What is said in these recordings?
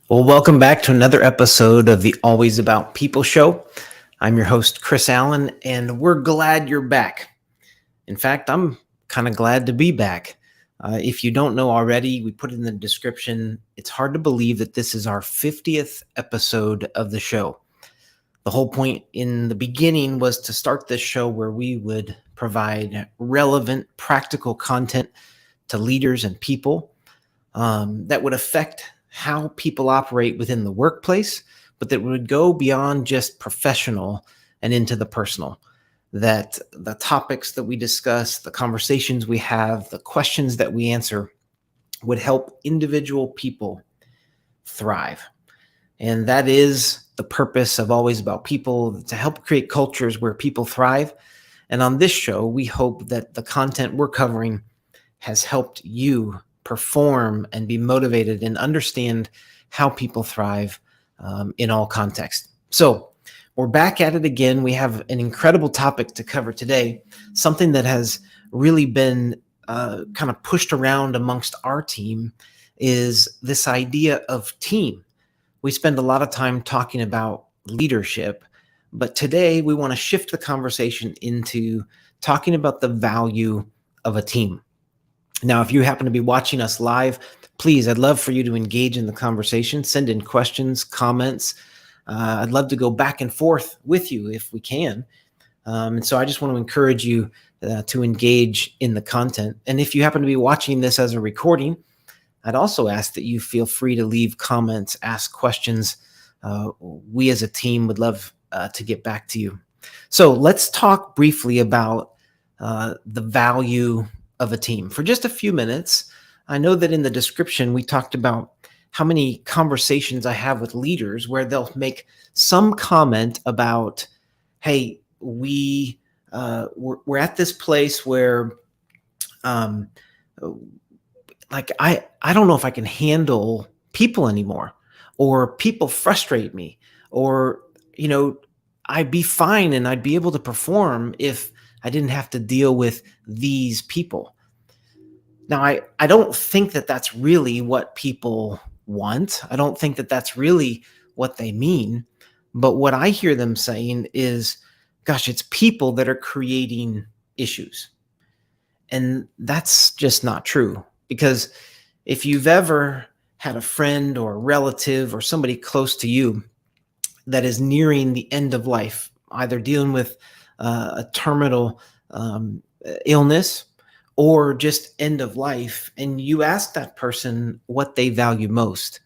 Well, welcome back to another episode of the Always About People show. I'm your host, Chris Allen, and we're glad you're back. In fact, I'm kind of glad to be back. If you don't know already, we put it in the description. It's hard to believe that this is our 50th episode of the show. The whole point in the beginning was to start this show where we would provide relevant, practical content to leaders and people that would affect how people operate within the workplace, but that would go beyond just professional and into the personal. That the topics that we discuss, the conversations we have, the questions that we answer would help individual people thrive. And that is the purpose of Always About People, to help create cultures where people thrive. And on this show, we hope that the content we're covering has helped you perform and be motivated and understand how people thrive in all contexts. So we're back at it again. We have an incredible topic to cover today, something that has really been kind of pushed around amongst our team is this idea of team. We spend a lot of time talking about leadership, but today we want to shift the conversation into talking about the value of a team. Now, if you happen to be watching us live, please, I'd love for you to engage in the conversation, send in questions, comments. I'd love to go back and forth with you if we can. And so I just want to encourage you to engage in the content. And if you happen to be watching this as a recording, I'd also ask that you feel free to leave comments, ask questions. We as a team would love to get back to you. So let's talk briefly about the value of a team for just a few minutes. I know that in the description, we talked about how many conversations I have with leaders where they'll make some comment about, hey, we're at this place where, I don't know if I can handle people anymore, or people frustrate me, or, I'd be fine and I'd be able to perform if I didn't have to deal with these people. Now, I don't think that that's really what people want. I don't think that that's really what they mean. But what I hear them saying is, gosh, it's people that are creating issues. And that's just not true. Because if you've ever had a friend or a relative or somebody close to you that is nearing the end of life, either dealing with a terminal illness or just end of life, and you ask that person what they value most,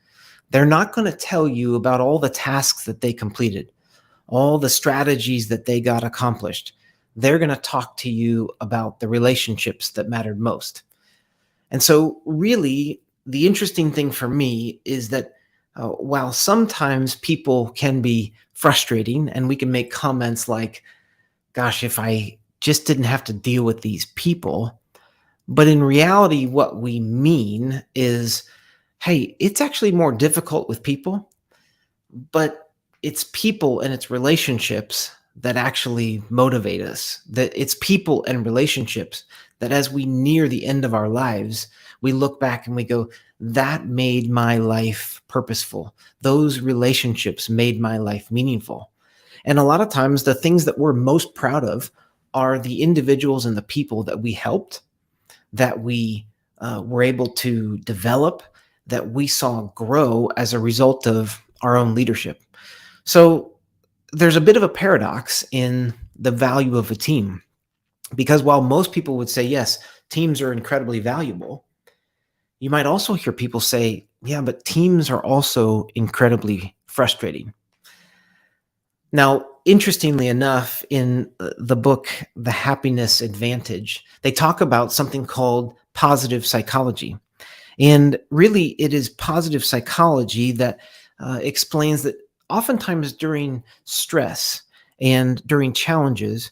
they're not going to tell you about all the tasks that they completed, all the strategies that they got accomplished. They're going to talk to you about the relationships that mattered most. And so really, the interesting thing for me is that while sometimes people can be frustrating and we can make comments like, gosh, if I just didn't have to deal with these people. But in reality, what we mean is, hey, it's actually more difficult with people, but it's people and it's relationships that actually motivate us. That it's people and relationships that as we near the end of our lives, we look back and we go, that made my life purposeful. Those relationships made my life meaningful. And a lot of times the things that we're most proud of are the individuals and the people that we helped, that we were able to develop, that we saw grow as a result of our own leadership. So there's a bit of a paradox in the value of a team, because while most people would say, yes, teams are incredibly valuable, you might also hear people say, yeah, but teams are also incredibly frustrating. Now, interestingly enough, in the book, The Happiness Advantage, they talk about something called positive psychology. And really, it is positive psychology that explains that oftentimes during stress and during challenges,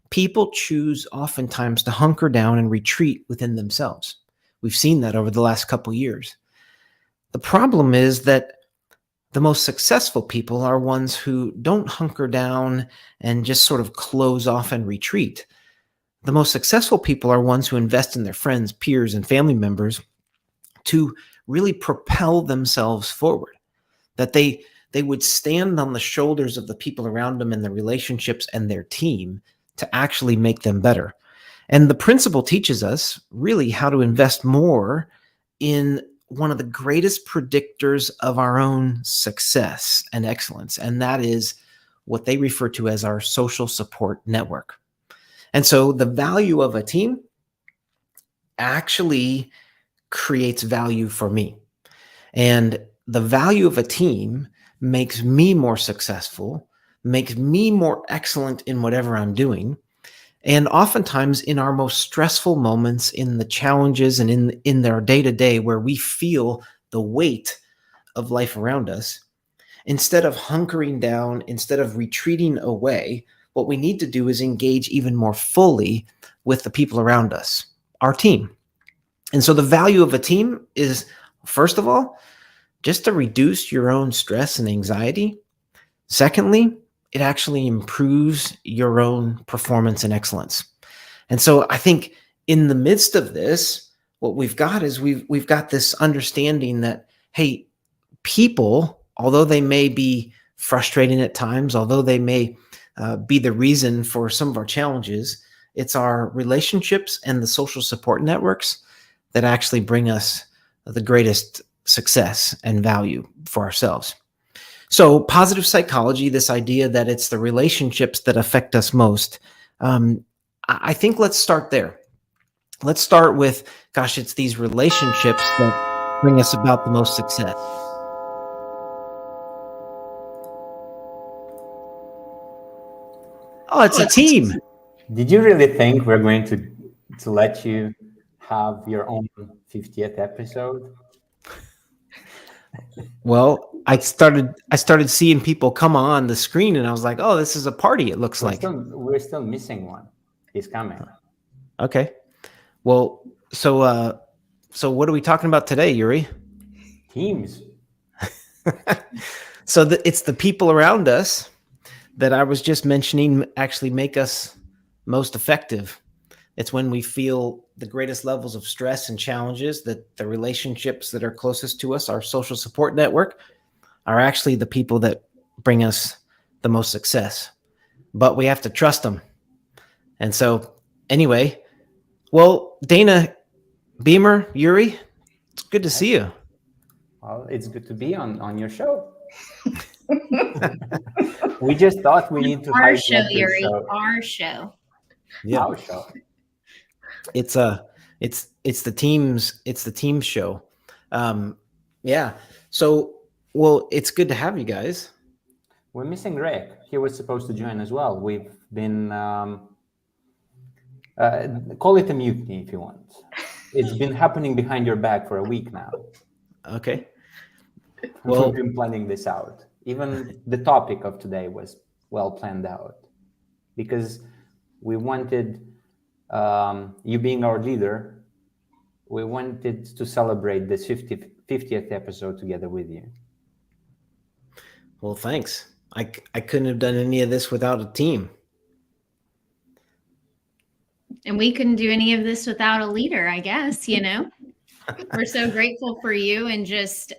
people choose oftentimes to hunker down and retreat within themselves. We've seen that over the last couple years. The problem is that the most successful people are ones who don't hunker down and just sort of close off and retreat. The most successful people are ones who invest in their friends, peers, and family members to really propel themselves forward. that they would stand on the shoulders of the people around them and the relationships and their team to actually make them better. And the principle teaches us really how to invest more in one of the greatest predictors of our own success and excellence, and that is what they refer to as our social support network. And so the value of a team actually creates value for me. And the value of a team makes me more successful, makes me more excellent in whatever I'm doing. And oftentimes in our most stressful moments, in the challenges and in their day-to-day where we feel the weight of life around us, instead of hunkering down, instead of retreating away, what we need to do is engage even more fully with the people around us, our team. And so the value of a team is, first of all, just to reduce your own stress and anxiety. Secondly, it actually improves your own performance and excellence. And so I think in the midst of this, what we've got is we've got this understanding that, hey, people, although they may be frustrating at times, although they may be the reason for some of our challenges, it's our relationships and the social support networks that actually bring us the greatest success and value for ourselves. So positive psychology, this idea that it's the relationships that affect us most, I think let's start there. Let's start with, gosh, it's these relationships that bring us about the most success. Oh, it's a team. Did you really think we're going to let you have your own 50th episode? Well, I started seeing people come on the screen, and I was like, "Oh, this is a party." It looks like we're still missing one. He's coming. Okay. Well, so what are we talking about today, Yuri? Teams. So it's the people around us that I was just mentioning actually make us most effective. It's when we feel the greatest levels of stress and challenges that the relationships that are closest to us, our social support network, are actually the people that bring us the most success. But we have to trust them. And so anyway, well, Dana, Beamer, Yuri, it's good to see you. Well, it's good to be on your show. We just thought we need to our show, Yuri. Our show. Yeah. Our show. It's the team's show. Yeah. So, well, it's good to have you guys. We're missing Rick. He was supposed to join as well. We've been call it a mutiny if you want. It's been happening behind your back for a week now. Okay. Well, we've been planning this out. Even the topic of today was well planned out because we wanted you being our leader. We wanted to celebrate this 50th episode together with you. Well, thanks. I couldn't have done any of this without a team. And we couldn't do any of this without a leader, I guess, We're so grateful for you. And just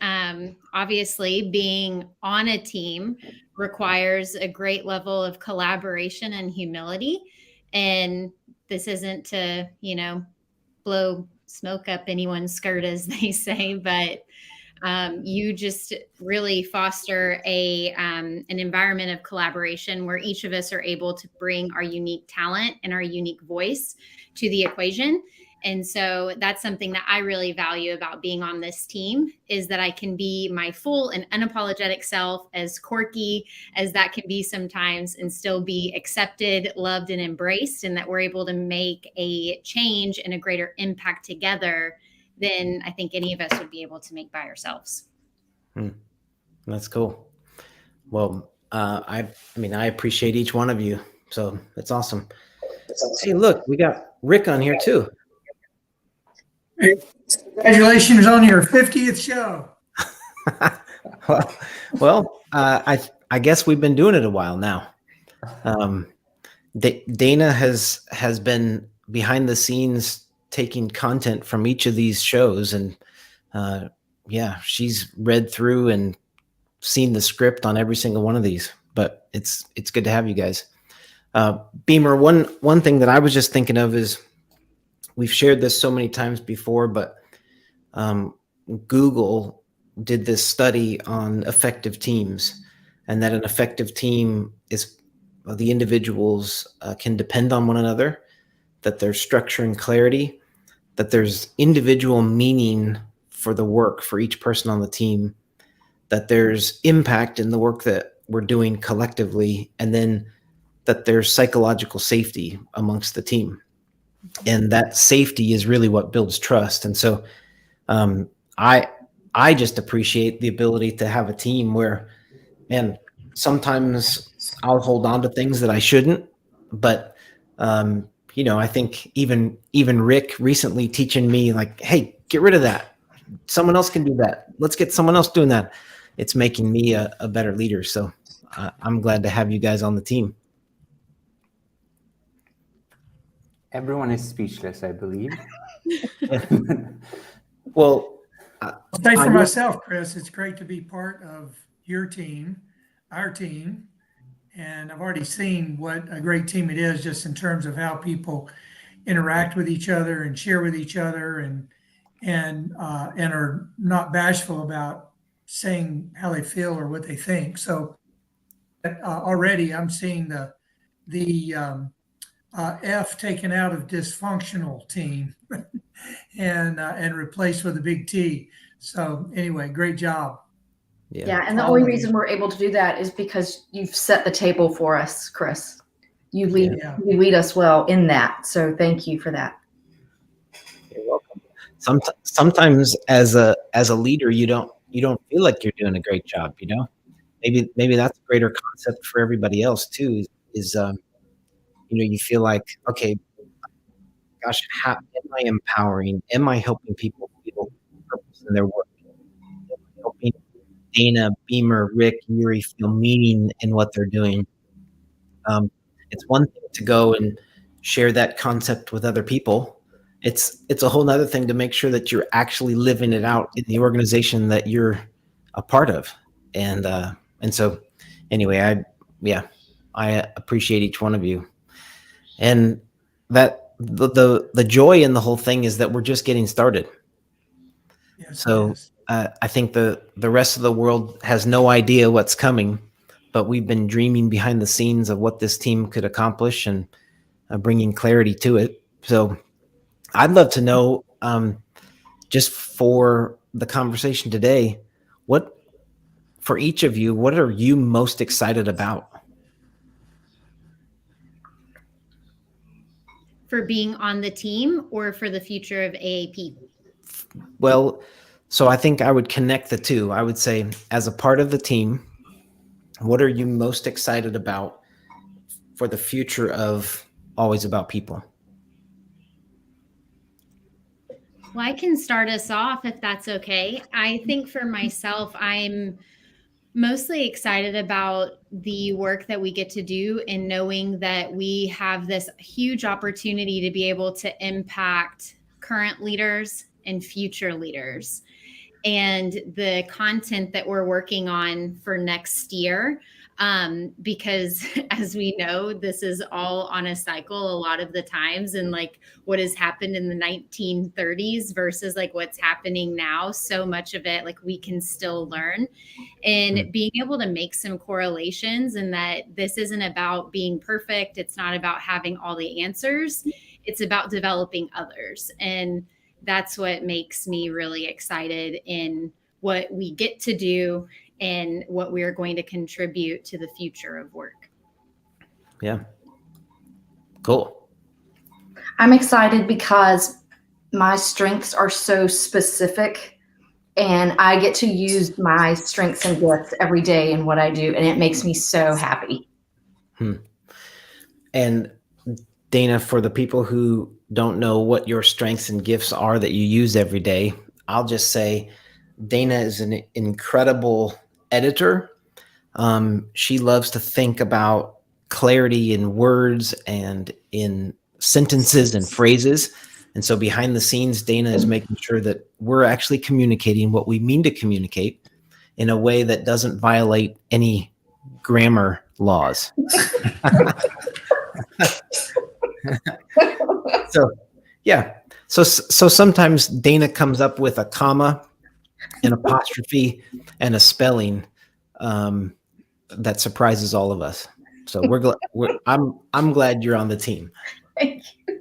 obviously being on a team requires a great level of collaboration and humility. And this isn't to, blow smoke up anyone's skirt, as they say, but you just really foster an environment of collaboration where each of us are able to bring our unique talent and our unique voice to the equation. And so that's something that I really value about being on this team is that I can be my full and unapologetic self, as quirky as that can be sometimes, and still be accepted, loved, and embraced, and that we're able to make a change and a greater impact together than I think any of us would be able to make by ourselves. That's cool. Well, I appreciate each one of you. So that's awesome. Hey, look, we got Rick on here too. Congratulations on your 50th show. well, I guess we've been doing it a while now. Dana has been behind the scenes taking content from each of these shows, and she's read through and seen the script on every single one of these, but it's good to have you guys. Beamer, one thing that I was just thinking of is, we've shared this so many times before, but Google did this study on effective teams, and that an effective team is the individuals can depend on one another, that there's structure and clarity, that there's individual meaning for the work for each person on the team, that there's impact in the work that we're doing collectively, and then that there's psychological safety amongst the team. And that safety is really what builds trust. And so I just appreciate the ability to have a team where, man, sometimes I'll hold on to things that I shouldn't, but I think even Rick recently teaching me, like, hey, get rid of that. Someone else can do that. Let's get someone else doing that. It's making me a better leader. So I'm glad to have you guys on the team. Everyone is speechless, I believe. Well, I'll say for myself, Chris, it's great to be part of your team, our team. And I've already seen what a great team it is, just in terms of how people interact with each other and share with each other, and are not bashful about saying how they feel or what they think. So already I'm seeing the F taken out of dysfunctional team and replaced with a big T. So anyway, great job. Yeah, and the only reason we're able to do that is because you've set the table for us, Chris. You lead us well in that. So thank you for that. You're welcome. Sometimes as a leader, you don't feel like you're doing a great job. Maybe that's a greater concept for everybody else too. Is you feel like, okay, gosh, how am I empowering? Am I helping people feel purpose in their work? Am I helping Dana, Beamer, Rick, Yuri feel meaning in what they're doing? It's one thing to go and share that concept with other people. It's a whole nother thing to make sure that you're actually living it out in the organization that you're a part of. And so anyway, I appreciate each one of you. And that the joy in the whole thing is that we're just getting started. Yes, so I think the rest of the world has no idea what's coming, but we've been dreaming behind the scenes of what this team could accomplish and bringing clarity to it. So I'd love to know, just for the conversation today, for each of you, what are you most excited about? For being on the team or for the future of AAP? Well, so I think I would connect the two. I would say, as a part of the team, what are you most excited about for the future of Always About People? Well, I can start us off if that's okay. I think for myself, I'm mostly excited about the work that we get to do, and knowing that we have this huge opportunity to be able to impact current leaders and future leaders. And the content that we're working on for next year, because as we know, this is all on a cycle a lot of the times, and like what has happened in the 1930s versus like what's happening now, so much of it, like, we can still learn, and being able to make some correlations, and that this isn't about being perfect. It's not about having all the answers. It's about developing others. And that's what makes me really excited in what we get to do and what we're going to contribute to the future of work. Yeah. Cool. I'm excited because my strengths are so specific, and I get to use my strengths and gifts every day in what I do, and it makes me so happy. And Dana, for the people who don't know what your strengths and gifts are that you use every day, I'll just say Dana is an incredible editor. She loves to think about clarity in words and in sentences and phrases. And so behind the scenes, Dana is making sure that we're actually communicating what we mean to communicate. in a way that doesn't violate any grammar laws. So, yeah. So sometimes Dana comes up with a comma, an apostrophe, and a spelling that surprises all of us. So I'm glad you're on the team. Thank you.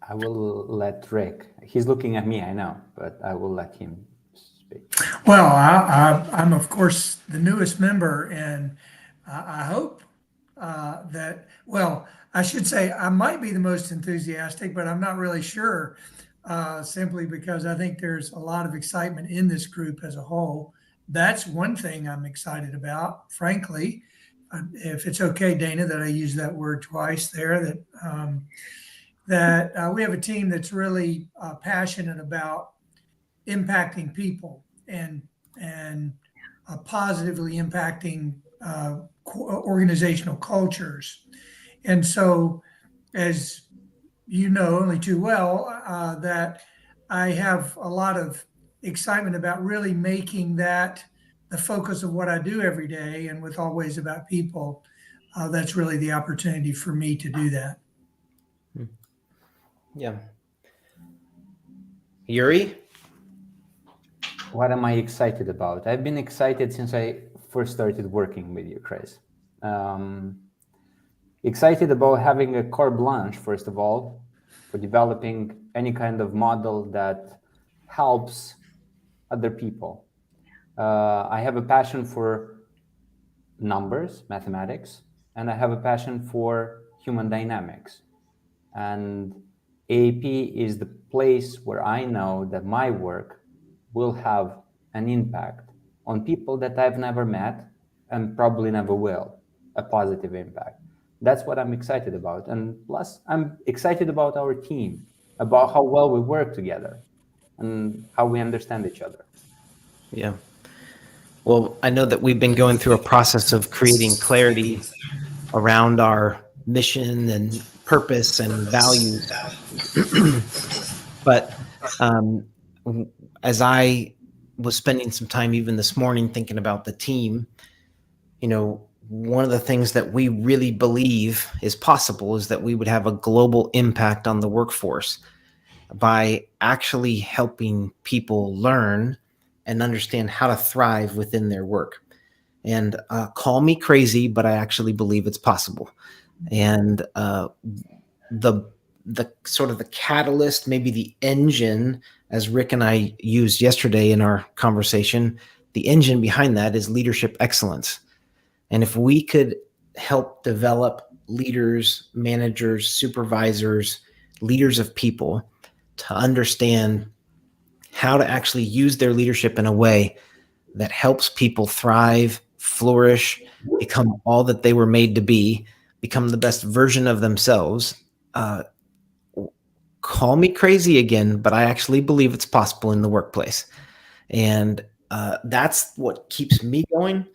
I will let Rick. He's looking at me, I know, but I will let him speak. Well, I'm of course the newest member, and I hope that, well, I should say I might be the most enthusiastic, but I'm not really sure, simply because I think there's a lot of excitement in this group as a whole. That's one thing I'm excited about, frankly. If it's okay, Dana, that I use that word twice there, that we have a team that's really passionate about impacting people and positively impacting organizational cultures. And so, as you know only too well, that I have a lot of excitement about really making that the focus of what I do every day, and with Always About People, that's really the opportunity for me to do that. Yeah. Yuri? What am I excited about? I've been excited since I first started working with you, Chris. Excited about having a carte blanche, first of all, for developing any kind of model that helps other people. I have a passion for numbers, mathematics, and I have a passion for human dynamics. And AAP is the place where I know that my work will have an impact on people that I've never met and probably never will, a positive impact. That's what I'm excited about. And plus, I'm excited about our team, about how well we work together and how we understand each other. Yeah. Well, I know that we've been going through a process of creating clarity around our mission and purpose and values. But as I was spending some time even this morning thinking about the team, one of the things that we really believe is possible is that we would have a global impact on the workforce by actually helping people learn and understand how to thrive within their work. And call me crazy, but I actually believe it's possible. And the sort of the catalyst, maybe the engine, as Rick and I used yesterday in our conversation, the engine behind that is leadership excellence. And if we could help develop leaders, managers, supervisors, leaders of people to understand how to actually use their leadership in a way that helps people thrive, flourish, become all that they were made to be, become the best version of themselves. Call me crazy again, but I actually believe it's possible in the workplace. And that's what keeps me going,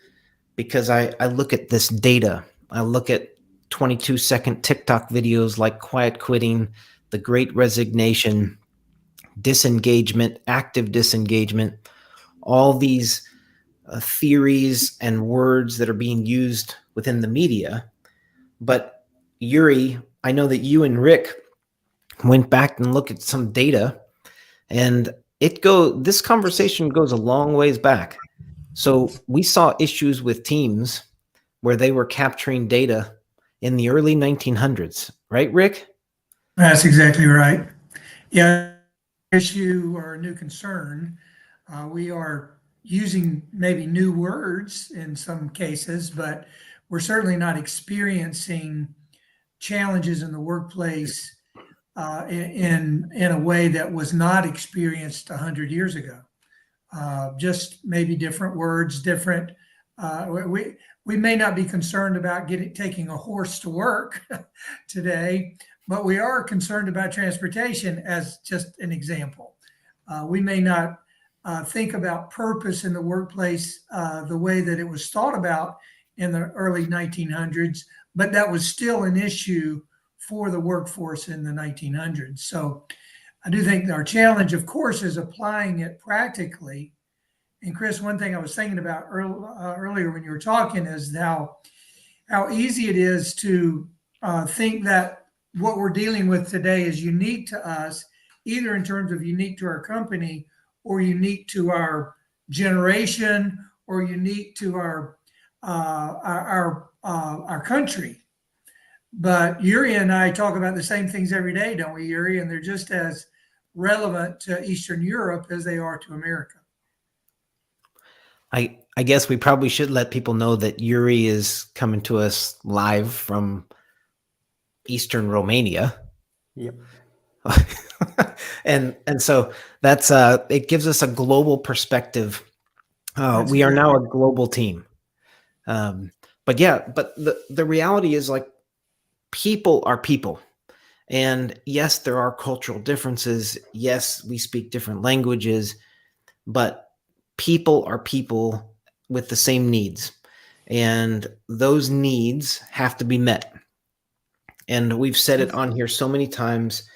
because I look at this data. I look at 22-second TikTok videos like quiet quitting, the great resignation, disengagement, active disengagement, all these theories and words that are being used within the media. But Yuri, I know that you and Rick went back and looked at some data, and this conversation goes a long ways back. So we saw issues with teams where they were capturing data in the early 1900s, right, Rick? That's exactly right. Yeah, issue or a new concern. We are using maybe new words in some cases, but we're certainly not experiencing challenges in the workplace in a way that was not experienced 100 years ago. Just maybe different words, different. We may not be concerned about taking a horse to work today, but we are concerned about transportation as just an example. We may not think about purpose in the workplace the way that it was thought about in the early 1900s, but that was still an issue for the workforce in the 1900s. So I do think our challenge, of course, is applying it practically. And Chris, one thing I was thinking about earlier when you were talking is how easy it is to think that what we're dealing with today is unique to us, either in terms of unique to our company or unique to our generation or unique to our country. But Yuri and I talk about the same things every day, don't we, Yuri? And they're just as relevant to Eastern Europe as they are to America. I guess we probably should let people know that Yuri is coming to us live from Eastern Romania. Yep. and so that's it gives us a global perspective. We are great. now a global team. But the reality is, like, people are people. And yes, there are cultural differences. Yes, we speak different languages, but people are people with the same needs. And those needs have to be met. And we've said it on here so many times.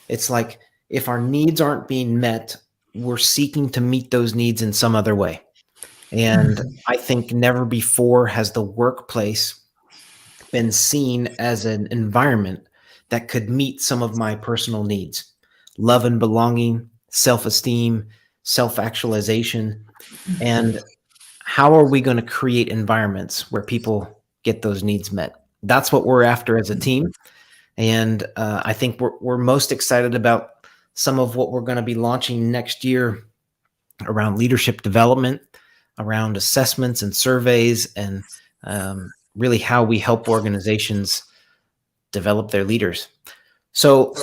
It's like, if our needs aren't being met, we're seeking to meet those needs in some other way. And I think never before has the workplace been seen as an environment that could meet some of my personal needs: love and belonging, self-esteem, self-actualization. And how are we going to create environments where people get those needs met? That's what we're after as a team. And I think we're most excited about some of what we're going to be launching next year around leadership development, around assessments and surveys, and really how we help organizations develop their leaders. So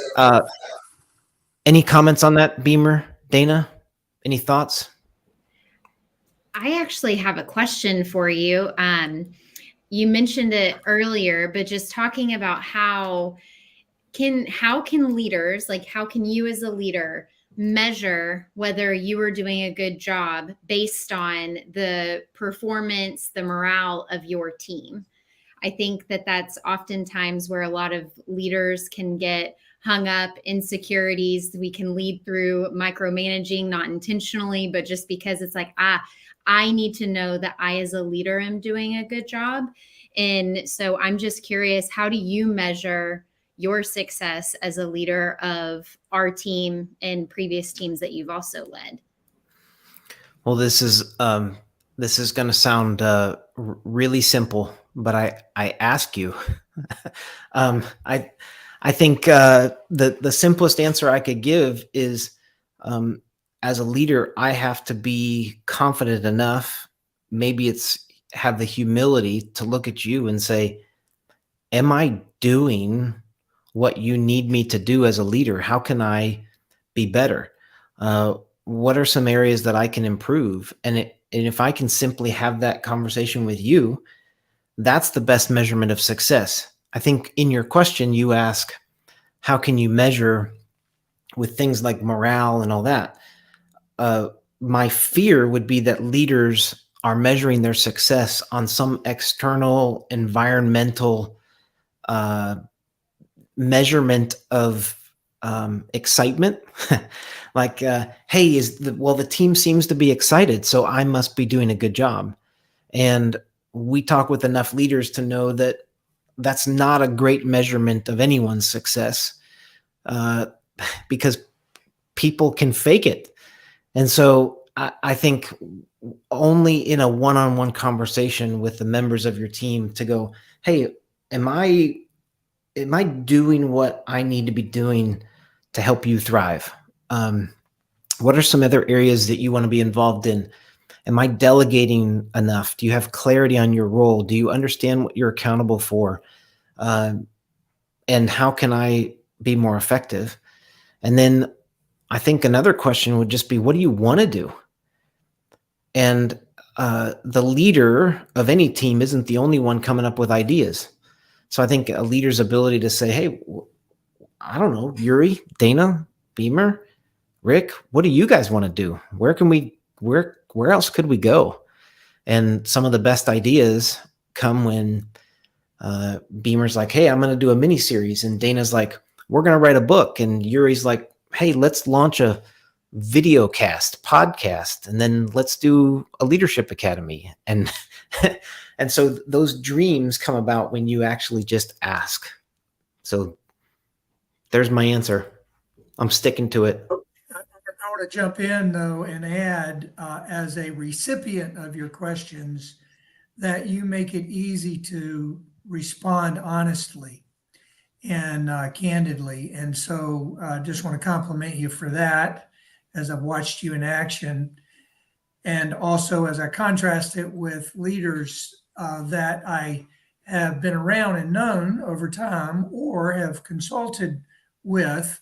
any comments on that, Beamer, Dana? Any thoughts? I actually have a question for you. You mentioned it earlier, but just talking about how can leaders, like, how can you as a leader measure whether you are doing a good job based on the performance, the morale of your team? I think that that's oftentimes where a lot of leaders can get hung up. Insecurities. We can lead through micromanaging, not intentionally, but just because it's like, I need to know that I, as a leader, am doing a good job. And so I'm just curious, how do you measure your success as a leader of our team and previous teams that you've also led? Well, this is going to sound really simple, but I ask you. I think the simplest answer I could give is, as a leader, I have to be confident enough. Maybe it's have the humility to look at you and say, am I doing what you need me to do as a leader? How can I be better? What are some areas that I can improve? And if I can simply have that conversation with you, that's the best measurement of success. I think in your question, you ask, how can you measure with things like morale and all that? My fear would be that leaders are measuring their success on some external environmental measurement of excitement. Like, hey, the team seems to be excited, so I must be doing a good job. And we talk with enough leaders to know that that's not a great measurement of anyone's success, because people can fake it. And so I think only in a one-on-one conversation with the members of your team to go, hey, am I doing what I need to be doing to help you thrive? What are some other areas that you want to be involved in? Am I delegating enough? Do you have clarity on your role? Do you understand what you're accountable for? And how can I be more effective? And then I think another question would just be, what do you want to do? And the leader of any team isn't the only one coming up with ideas. So I think a leader's ability to say, hey, I don't know, Yuri, Dana, Beamer, Rick, what do you guys want to do? Where else could we go? And some of the best ideas come when Beamer's like, hey, I'm going to do a mini series. And Dana's like, we're going to write a book. And Yuri's like, hey, let's launch a video cast podcast, and then let's do a leadership academy. And and so those dreams come about when you actually just ask. So there's my answer. I'm sticking to it. I want to jump in though and add, as a recipient of your questions, that you make it easy to respond honestly and candidly. And so just want to compliment you for that as I've watched you in action. And also as I contrast it with leaders that I have been around and known over time or have consulted with,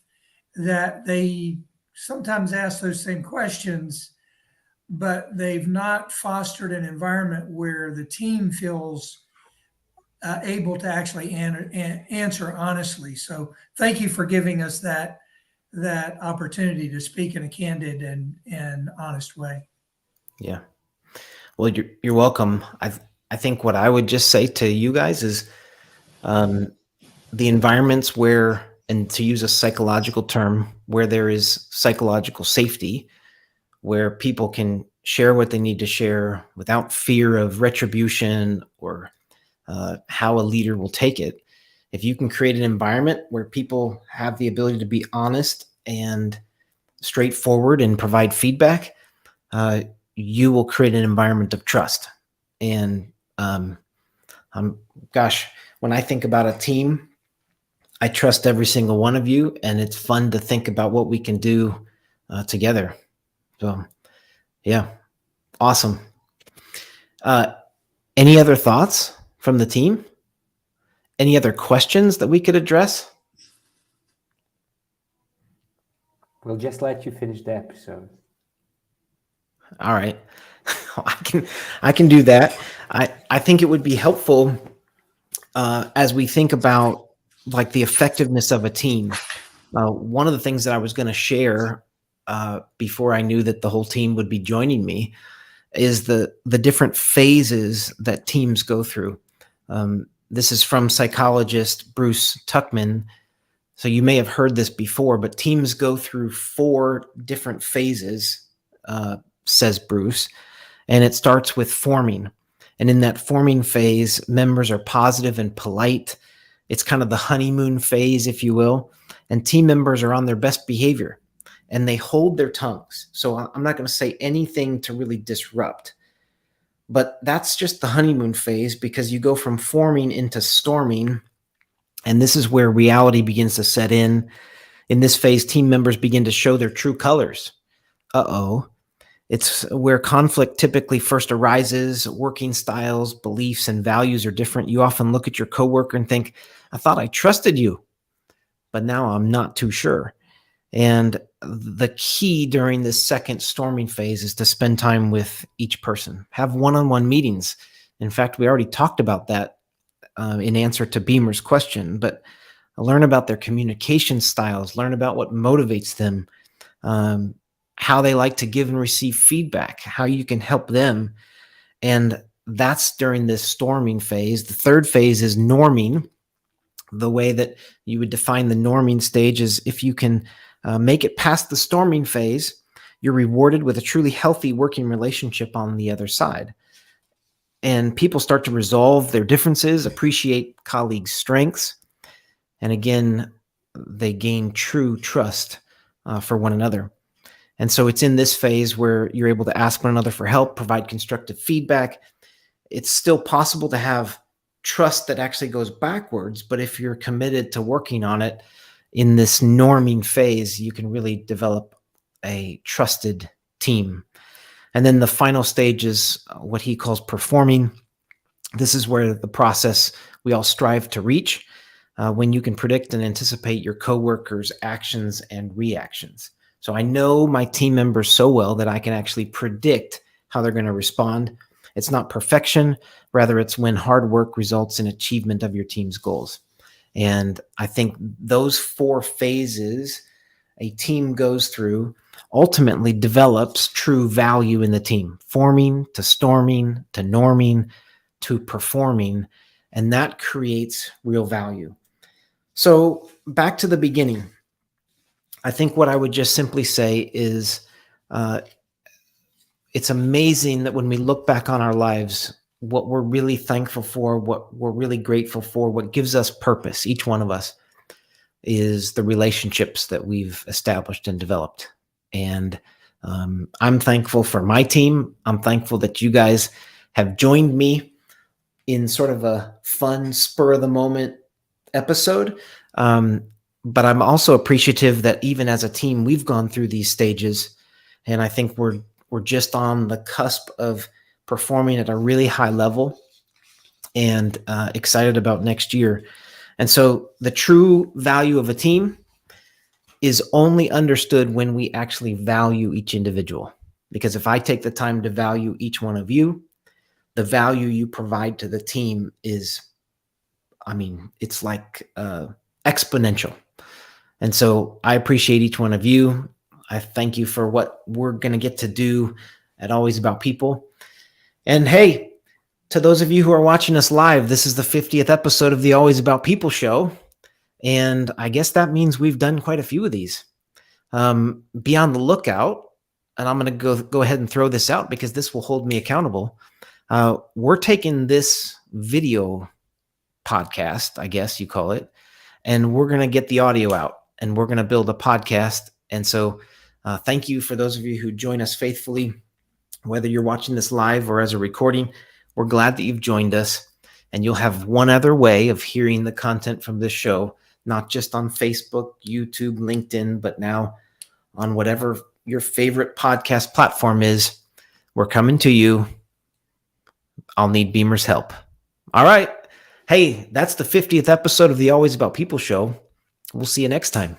that they sometimes ask those same questions, but they've not fostered an environment where the team feels able to actually answer honestly. So thank you for giving us that opportunity to speak in a candid and honest way. Yeah. Well, you're welcome. I think what I would just say to you guys is the environments where, and to use a psychological term, where there is psychological safety, where people can share what they need to share without fear of retribution or how a leader will take it. If you can create an environment where people have the ability to be honest and straightforward and provide feedback, you will create an environment of trust. And gosh, when I think about a team, I trust every single one of you, and it's fun to think about what we can do together. So, yeah, awesome. Any other thoughts from the team? Any other questions that we could address? We'll just let you finish the episode. All right. I can do that. I think it would be helpful as we think about like the effectiveness of a team. One of the things that I was going to share before I knew that the whole team would be joining me is the different phases that teams go through. This is from psychologist Bruce Tuckman. So you may have heard this before, but teams go through 4 different phases, says Bruce, and it starts with forming. And in that forming phase, members are positive and polite. It's kind of the honeymoon phase, if you will. And team members are on their best behavior and they hold their tongues. So I'm not going to say anything to really disrupt. But that's just the honeymoon phase, because you go from forming into storming. And this is where reality begins to set in. In this phase, team members begin to show their true colors. It's where conflict typically first arises. Working styles, beliefs, and values are different. You often look at your coworker and think, I thought I trusted you, but now I'm not too sure. And the key during this second storming phase is to spend time with each person. Have one-on-one meetings. In fact, we already talked about that in answer to Beamer's question, but learn about their communication styles, learn about what motivates them, how they like to give and receive feedback, how you can help them. And that's during this storming phase. The third phase is norming. The way that you would define the norming stage is if you can make it past the storming phase, you're rewarded with a truly healthy working relationship on the other side. And people start to resolve their differences, appreciate colleagues' strengths, and again, they gain true trust for one another. And so it's in this phase where you're able to ask one another for help, provide constructive feedback. It's still possible to have trust that actually goes backwards, but if you're committed to working on it in this norming phase, you can really develop a trusted team. And then the final stage is what he calls performing. This is where the process we all strive to reach, when you can predict and anticipate your coworkers' actions and reactions. So I know my team members so well that I can actually predict how they're going to respond. It's not perfection, rather it's when hard work results in achievement of your team's goals. And I think those 4 phases a team goes through ultimately develops true value in the team, forming to storming to norming to performing, and that creates real value. So back to the beginning. I think what I would just simply say is it's amazing that when we look back on our lives, what we're really thankful for, what we're really grateful for, what gives us purpose, each one of us, is the relationships that we've established and developed. And I'm thankful for my team. I'm thankful that you guys have joined me in sort of a fun, spur of the moment episode. But I'm also appreciative that even as a team, we've gone through these stages, and I think we're just on the cusp of performing at a really high level, and excited about next year. And so the true value of a team is only understood when we actually value each individual. Because if I take the time to value each one of you, the value you provide to the team is, I mean, it's like exponential. And so I appreciate each one of you. I thank you for what we're going to get to do at Always About People. And hey, to those of you who are watching us live, this is the 50th episode of the Always About People show. And I guess that means we've done quite a few of these. Be on the lookout. And I'm going to go ahead and throw this out because this will hold me accountable. We're taking this video podcast, I guess you call it, and we're going to get the audio out and we're going to build a podcast. And so thank you for those of you who join us faithfully, whether you're watching this live or as a recording. We're glad that you've joined us, and you'll have one other way of hearing the content from this show, not just on Facebook, YouTube, LinkedIn, but now on whatever your favorite podcast platform is. We're coming to you. I'll need Beamer's help. All right. Hey, that's the 50th episode of the Always About People show. We'll see you next time.